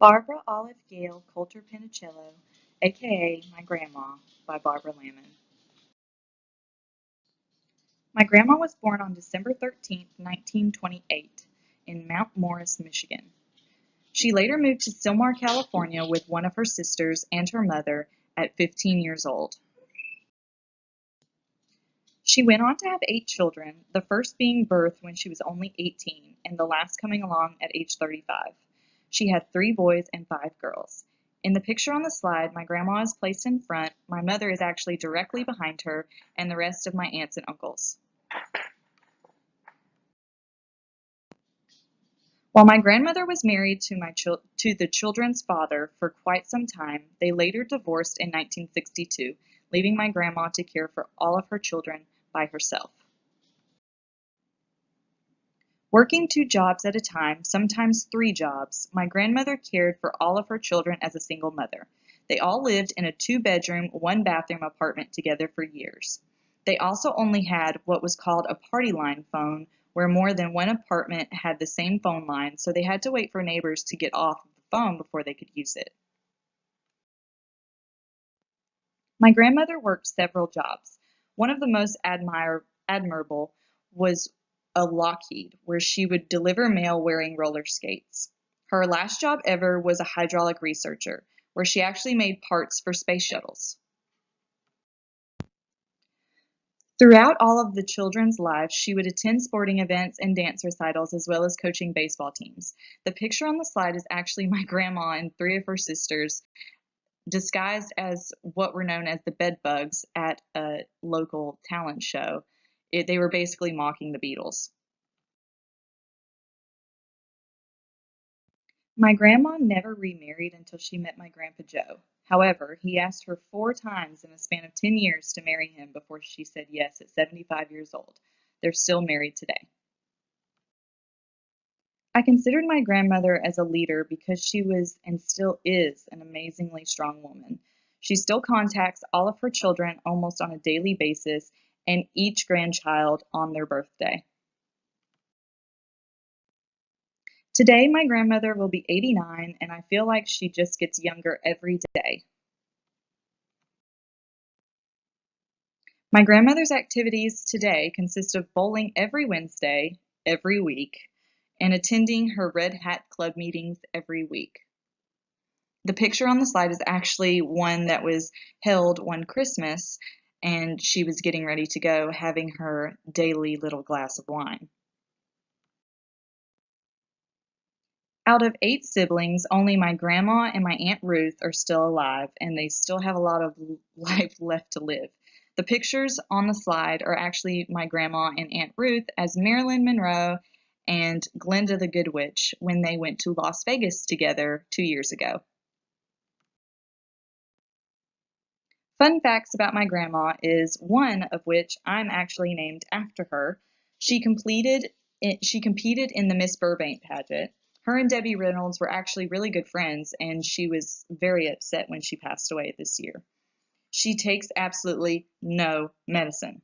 Barbara Olive Gale Coulter Pinicello, aka My Grandma, by Barbara Lamon. My grandma was born on December 13th, 1928, in Mount Morris, Michigan. She later moved to Sylmar, California with one of her sisters and her mother at 15 years old. She went on to have 8 children, the first being birthed when she was only 18 and the last coming along at age 35. She had 3 boys and 5 girls. In the picture on the slide, my grandma is placed in front, my mother is actually directly behind her, and the rest of my aunts and uncles. While my grandmother was married to the children's father for quite some time, they later divorced in 1962, leaving my grandma to care for all of her children by herself. Working 2 jobs at a time, sometimes 3 jobs, my grandmother cared for all of her children as a single mother. They all lived in a 2-bedroom, 1-bathroom apartment together for years. They also only had what was called a party line phone, where more than one apartment had the same phone line, so they had to wait for neighbors to get off the phone before they could use it. My grandmother worked several jobs. One of the most admirable was a Lockheed, where she would deliver mail wearing roller skates. Her last job ever was a hydraulic researcher, where she actually made parts for space shuttles. Throughout all of the children's lives, she would attend sporting events and dance recitals as well as coaching baseball teams. The picture on the slide is actually my grandma and 3 of her sisters disguised as what were known as the bedbugs at a local talent show. They were basically mocking the Beatles. My grandma never remarried until she met my Grandpa Joe. However, he asked her 4 times in a span of 10 years to marry him before she said yes at 75 years old. They're still married today. I considered my grandmother as a leader because she was and still is an amazingly strong woman. She still contacts all of her children almost on a daily basis and each grandchild on their birthday. Today, my grandmother will be 89, and I feel like she just gets younger every day. My grandmother's activities today consist of bowling every Wednesday, every week, and attending her Red Hat Club meetings every week. The picture on the slide is actually one that was held one Christmas, and she was getting ready to go, having her daily little glass of wine. Out of 8 siblings, only my grandma and my Aunt Ruth are still alive, and they still have a lot of life left to live. The pictures on the slide are actually my grandma and Aunt Ruth as Marilyn Monroe and Glinda the Good Witch when they went to Las Vegas together 2 years ago. Fun facts about my grandma is one of which I'm actually named after her. She competed in the Miss Burbank pageant. Her and Debbie Reynolds were actually really good friends, and she was very upset when she passed away this year. She takes absolutely no medicine.